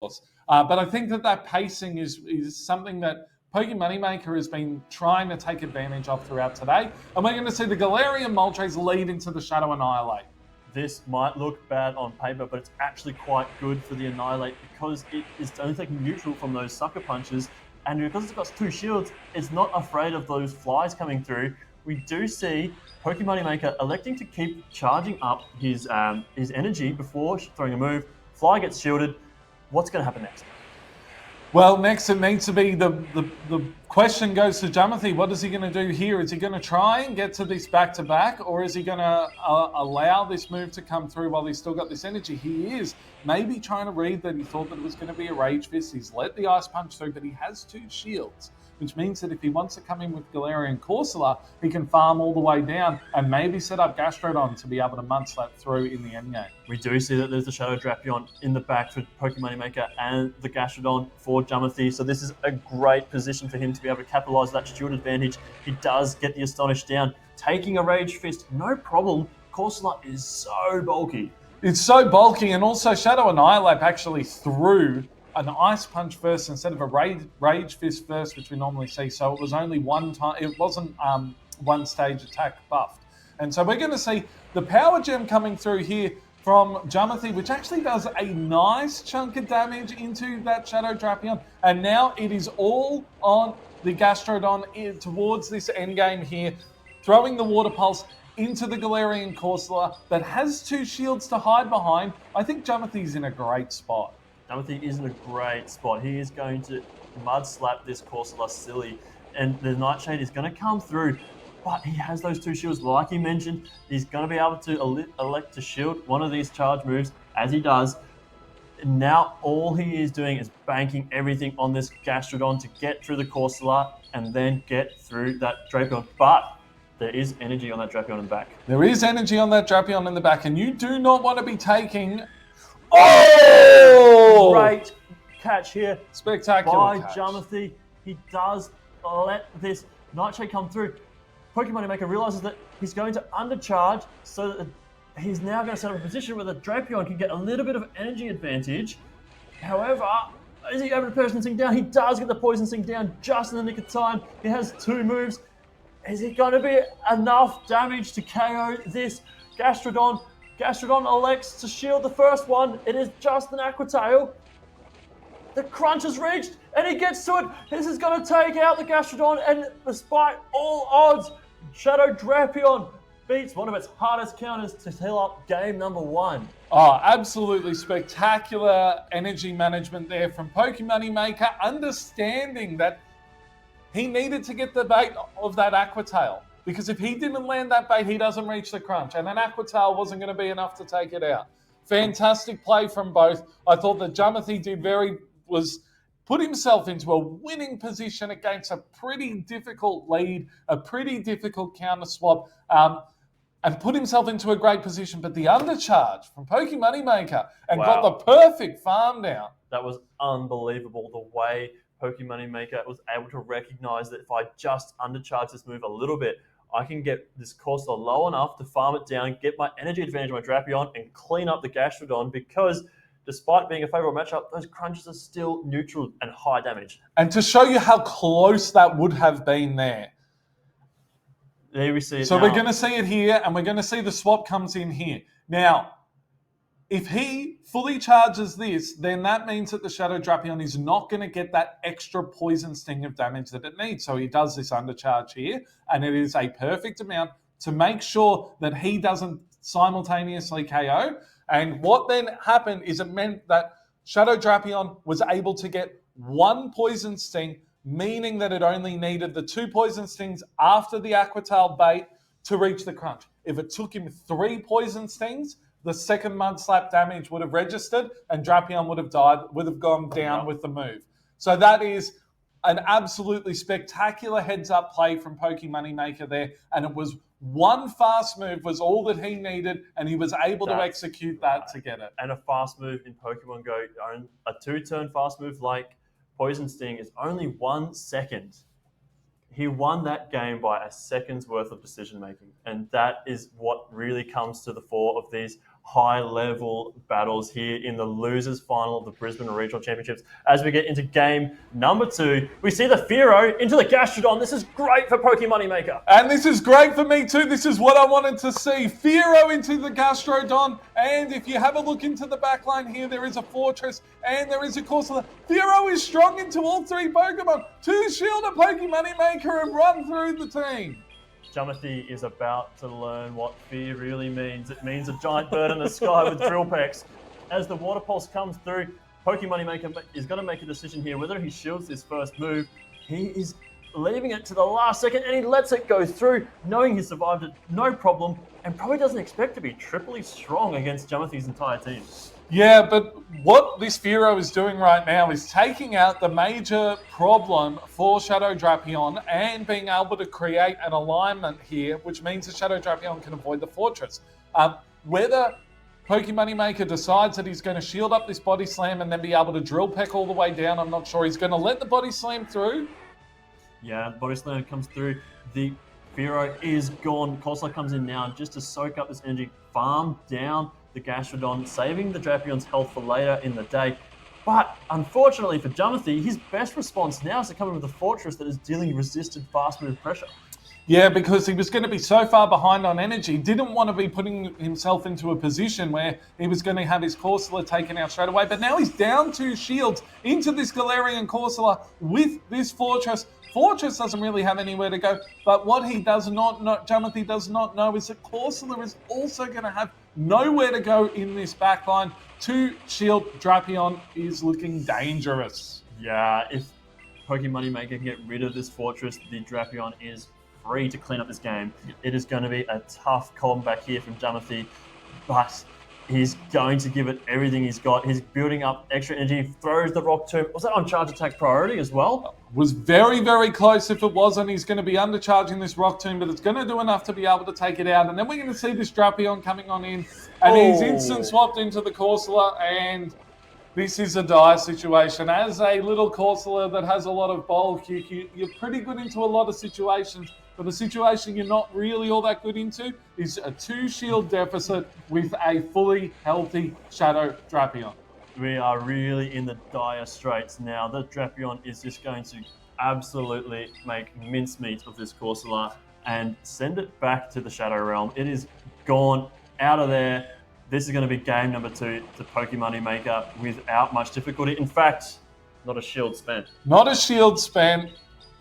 But I think that pacing is something that Pokemonemaker has been trying to take advantage of throughout today. And we're going to see the Galarian Moltres lead into the Shadow Annihilate. This might look bad on paper, but it's actually quite good for the Annihilate because it is only taking neutral from those Sucker Punches. And because it's got 2 shields, it's not afraid of those flies coming through. We do see Pokemonemaker electing to keep charging up his energy before throwing a move. Fly gets shielded. What's going to happen next? Well, next it needs to be the question goes to Jumothy. What is he going to do here? Is he going to try and get to this back-to-back, or is he going to allow this move to come through while he's still got this energy? He is maybe trying to read that he thought that it was going to be a Rage Fist. He's let the Ice Punch through, but he has 2 shields, which means that if he wants to come in with Galarian Corsola, he can farm all the way down and maybe set up Gastrodon to be able to mudslap through in the endgame. We do see that there's the Shadow Drapion in the back for Pokemonemaker and the Gastrodon for Jumothy, so this is a great position for him to be able to capitalize that shield advantage. He does get the Astonish down, taking a Rage Fist, no problem. Corsola is so bulky. It's so bulky, and also Shadow Annihilate actually threw an Ice Punch first instead of a Rage Fist first, which we normally see. So it was only one time. It wasn't one stage attack buffed. And so we're going to see the Power Gem coming through here from Jumothy, which actually does a nice chunk of damage into that Shadow Drapion. And now it is all on the Gastrodon towards this endgame here, throwing the Water Pulse into the Galarian Corsola that has 2 shields to hide behind. I think Jumothy's in a great spot. Jumothy is in a great spot. He is going to mud slap this Corsola silly, and the Nightshade is going to come through, but he has those 2 shields. Like he mentioned, he's going to be able to elect to shield one of these charge moves, as he does. Now all he is doing is banking everything on this Gastrodon to get through the Corsola and then get through that Drapion. But there is energy on that Drapion in the back. There is energy on that Drapion in the back, and you do not want to be taking... Oh! Great catch here. Spectacular by catch. Jumothy. He does let this Nightshade come through. Pokemonemaker realizes that he's going to undercharge, so that he's now going to set up a position where the Drapion can get a little bit of energy advantage. However, is he able to Poison Sting down? He does get the Poison Sting down just in the nick of time. He has 2 moves. Is it going to be enough damage to KO this Gastrodon? Gastrodon elects to shield the first one. It is just an Aqua Tail. The crunch is reached, and he gets to it. This is going to take out the Gastrodon, and despite all odds, Shadow Drapion beats one of its hardest counters to heal up game number 1. Oh, absolutely spectacular energy management there from Pokemonemaker, understanding that he needed to get the bait of that Aqua Tail. Because if he didn't land that bait, he doesn't reach the crunch. And an Aqua Tail wasn't going to be enough to take it out. Fantastic play from both. I thought that Jumothy put himself into a winning position against a pretty difficult lead, a pretty difficult counter swap, and put himself into a great position. But the undercharge from Pokemonemaker and got the perfect farm down. That was unbelievable, the way Pokemonemaker was able to recognize that if I just undercharge this move a little bit, I can get this Corsola low enough to farm it down, get my energy advantage on my Drapion, and clean up the Gastrodon, because despite being a favorable matchup, those crunches are still neutral and high damage. And to show you how close that would have been there. There we see it. So now. We're going to see it here, and we're going to see the swap comes in here. Now, if he fully charges this, then that means that the Shadow Drapion is not going to get that extra Poison Sting of damage that it needs. So he does this undercharge here, and it is a perfect amount to make sure that he doesn't simultaneously KO. And what then happened is it meant that Shadow Drapion was able to get 1 Poison Sting, meaning that it only needed the 2 Poison Stings after the Aqua Tail bait to reach the crunch. If it took him 3 Poison Stings, the second mud slap damage would have registered and Drapion would have gone down with the move. So that is an absolutely spectacular heads-up play from Pokemonemaker there, and it was 1 fast move was all that he needed, and he was able to execute that to get it. And a fast move in Pokemon Go, a 2-turn fast move like Poison Sting is only 1 second. He won that game by a second's worth of decision making, and that is what really comes to the fore of these high-level battles here in the losers final of the Brisbane Regional Championships. As we get into game number 2, we see the Fearow into the Gastrodon. This is great for Pokemonemaker. And this is great for me too. This is what I wanted to see. Fearow into the Gastrodon. And if you have a look into the back line here, there is a Fortress and there is a Corsola. Fearow is strong into all 3 Pokemon. 2 Shield a Pokemonemaker and run through the team. Jumothy is about to learn what fear really means. It means a giant bird in the sky with drill pecks. As the Water Pulse comes through, Pokemonemaker is going to make a decision here whether he shields this first move. He is leaving it to the last second and he lets it go through, knowing he survived it, no problem, and probably doesn't expect to be triply strong against Jumothy's entire team. Yeah, but what this Fearow is doing right now is taking out the major problem for Shadow Drapion and being able to create an alignment here, which means the Shadow Drapion can avoid the Fortress. Whether Pokemonemaker decides that he's going to shield up this Body Slam and then be able to Drill Peck all the way down, I'm not sure. He's going to let the Body Slam through. Yeah, Body Slam comes through. The Fearow is gone. Corsola comes in now just to soak up this energy, farm down the Gastrodon, saving the Drapion's health for later in the day. But unfortunately for Jumothy, his best response now is to come in with a Fortress that is dealing resisted fast move pressure. Yeah, because he was going to be so far behind on energy, didn't want to be putting himself into a position where he was going to have his Corsola taken out straight away. But now he's down 2 shields into this Galarian Corsola with this Fortress. Fortress doesn't really have anywhere to go, but what he does not know, Jumothy does not know, is that Corsola is also going to have nowhere to go in this backline. 2 shield Drapion is looking dangerous. Yeah, if Pokemonemaker can get rid of this Fortress, the Drapion is free to clean up this game. It is going to be a tough comeback here from Jumothy, but he's going to give it everything he's got. He's building up extra energy, throws the Rock Tomb. Was that on charge attack priority as well? Was very, very close. If it wasn't, he's going to be undercharging this Rock Tomb, but it's going to do enough to be able to take it out. And then we're going to see this Drapion coming on in, and he's instant swapped into the Corsola, and this is a dire situation. As a little Corsola that has a lot of bulk, you're pretty good into a lot of situations, but the situation you're not really all that good into is a 2 shield deficit with a fully healthy Shadow Drapion. We are really in the dire straits now. The Drapion is just going to absolutely make mincemeat of this Corsola and send it back to the Shadow Realm. It is gone out of there. This is going to be game number 2 to Pokemonemaker without much difficulty. In fact, not a shield spent. Not a shield spent.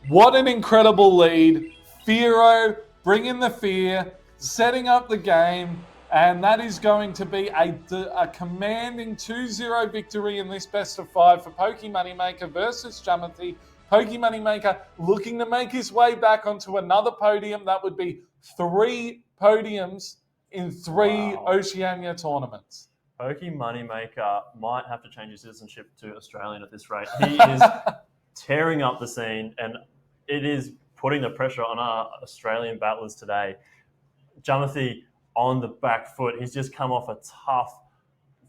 What an incredible lead. Fearow bringing the fear, setting up the game, and that is going to be a commanding 2-0 victory in this best of 5 for Pokemonemaker versus Jumothy. Pokemonemaker looking to make his way back onto another podium. That would be 3 podiums in 3 Oceania tournaments. Pokemonemaker might have to change his citizenship to Australian at this rate. He is tearing up the scene, and it is putting the pressure on our Australian battlers today. Jumothy on the back foot. He's just come off a tough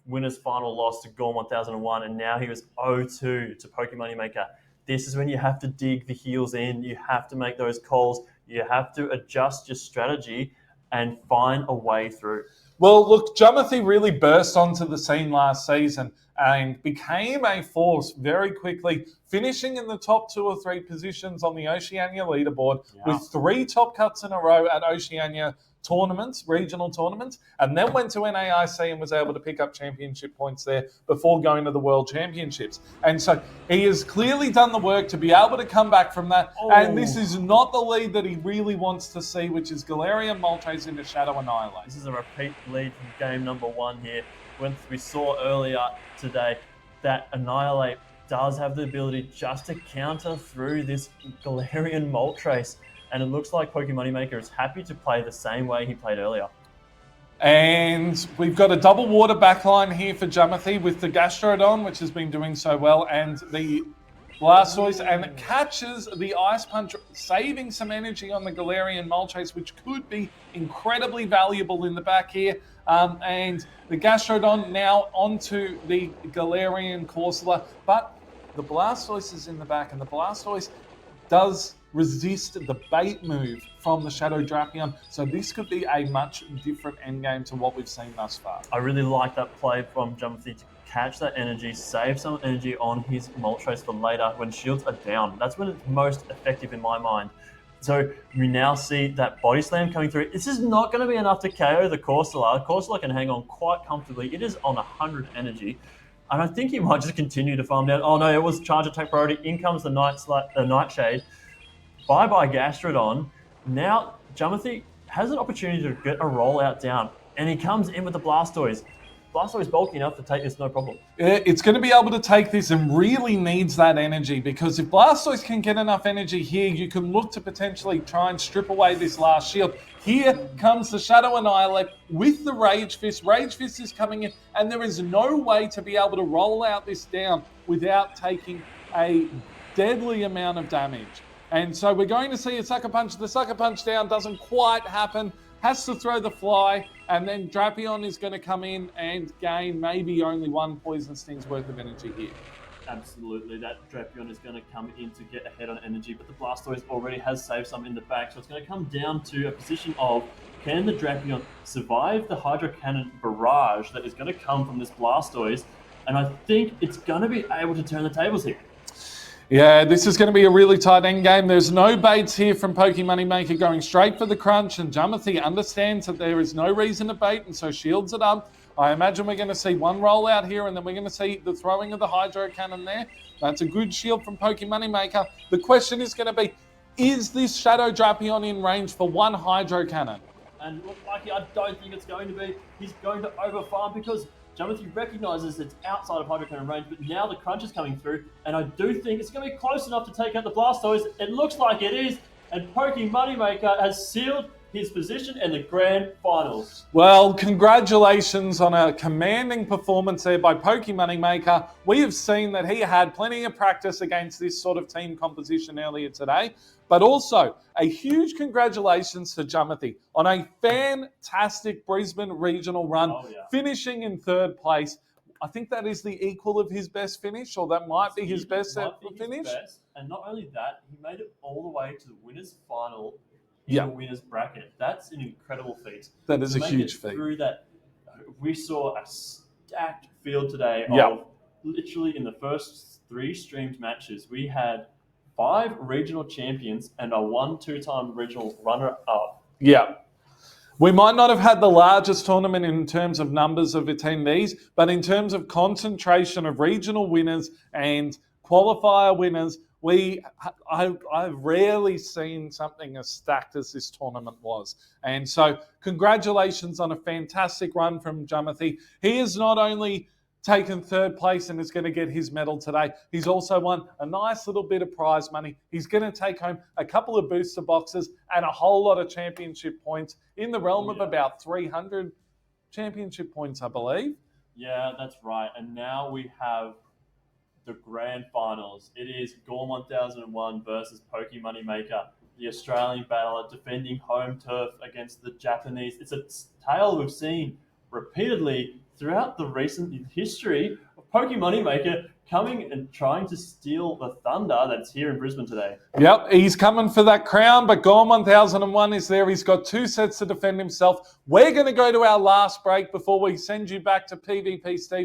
winners final loss to Gorm 1001, and now he was 0-2 to Pokemonemaker. This is when you have to dig the heels in. You have to make those calls. You have to adjust your strategy and find a way through. Well, look, Jumothy really burst onto the scene last season and became a force very quickly, finishing in the top 2 or 3 positions on the Oceania leaderboard with 3 top cuts in a row at Oceania tournaments, regional tournaments, and then went to NAIC and was able to pick up championship points there before going to the World Championships. And so he has clearly done the work to be able to come back from that. And this is not the lead that he really wants to see, which is Galarian Moltres into Shadow Annihilate. This is a repeat lead from game number 1 here. When we saw earlier today that Annihilate does have the ability just to counter through this Galarian Moltres. And it looks like Pokemonemaker is happy to play the same way he played earlier. And we've got a double water backline here for Jumothy with the Gastrodon, which has been doing so well, and the Blastoise, and it catches the Ice Punch, saving some energy on the Galarian Moltres, which could be incredibly valuable in the back here. And the Gastrodon now onto the Galarian Corsola, but the Blastoise is in the back, and the Blastoise does resist the bait move from the Shadow Drapion. So this could be a much different endgame to what we've seen thus far. I really like that play from Jumothy to catch that energy, save some energy on his Moltres for later when shields are down. That's when it's most effective in my mind. So we now see that body slam coming through. This is not going to be enough to KO the Corsola. Corsola can hang on quite comfortably. It is on 100 energy. And I think he might just continue to farm down. Oh no, it was charge attack priority. In comes the Nightshade. Bye-bye Gastrodon. Now Jumothy has an opportunity to get a rollout down. And he comes in with the Blastoise. Blastoise bulky enough to take this no problem. It's going to be able to take this and really needs that energy, because if Blastoise can get enough energy here, you can look to potentially try and strip away this last shield. Here comes the Shadow Annihilate with the Rage Fist. Rage Fist is coming in, and there is no way to be able to roll out this down without taking a deadly amount of damage. And so we're going to see a Sucker Punch. The Sucker Punch down doesn't quite happen. Has to throw the fly, and then Drapion is going to come in and gain maybe only one Poison Sting's worth of energy here. Absolutely, that Drapion is going to come in to get ahead on energy, but the Blastoise already has saved some in the back, so it's going to come down to a position of, can the Drapion survive the Hydro Cannon barrage that is going to come from this Blastoise? And I think it's going to be able to turn the tables here. Yeah, this is going to be a really tight endgame. There's no baits here from Pokemonemaker, going straight for the crunch, and Jumothy understands that there is no reason to bait, and so shields it up. I imagine we're going to see one rollout here, and then we're going to see the throwing of the Hydro Cannon there. That's a good shield from Pokemonemaker. The question is going to be, is this Shadow Drapion in range for one Hydro Cannon? And look, Mikey, I don't think it's going to be. He's going to overfarm because Jumothy recognises it's outside of Hydro Cannon range, but now the crunch is coming through, and I do think it's going to be close enough to take out the Blastoise. It looks like it is, and Pokemonemaker has sealed his position in the grand finals. Well, congratulations on a commanding performance there by Pokemonemaker. We have seen that he had plenty of practice against this sort of team composition earlier today, but also a huge congratulations to Jumothy on a fantastic Brisbane regional run, finishing in third place. I think that is the equal of his best finish, or that might be his best finish. And not only that, he made it all the way to the winners' final in the winners' bracket. That's an incredible feat. That is a huge feat. Through that, we saw a stacked field today of literally in the first 3 streamed matches, we had 5 regional champions and a 2-time regional runner-up. Yeah. We might not have had the largest tournament in terms of numbers of attendees, but in terms of concentration of regional winners and qualifier winners, I've rarely seen something as stacked as this tournament was. And so congratulations on a fantastic run from Jumothy. He has not only taken third place and is going to get his medal today, he's also won a nice little bit of prize money. He's going to take home a couple of booster boxes and a whole lot of championship points in the realm of about 300 championship points, I believe. Yeah, that's right. And now we have the grand finals. It is Gorm 1001 versus Pokemonemaker, the Australian battler defending home turf against the Japanese. It's a tale we've seen repeatedly throughout the recent history of Pokemonemaker coming and trying to steal the thunder that's here in Brisbane today. Yep, he's coming for that crown, but Gorm 1001 is there. He's got 2 sets to defend himself. We're going to go to our last break before we send you back to PvP Steve.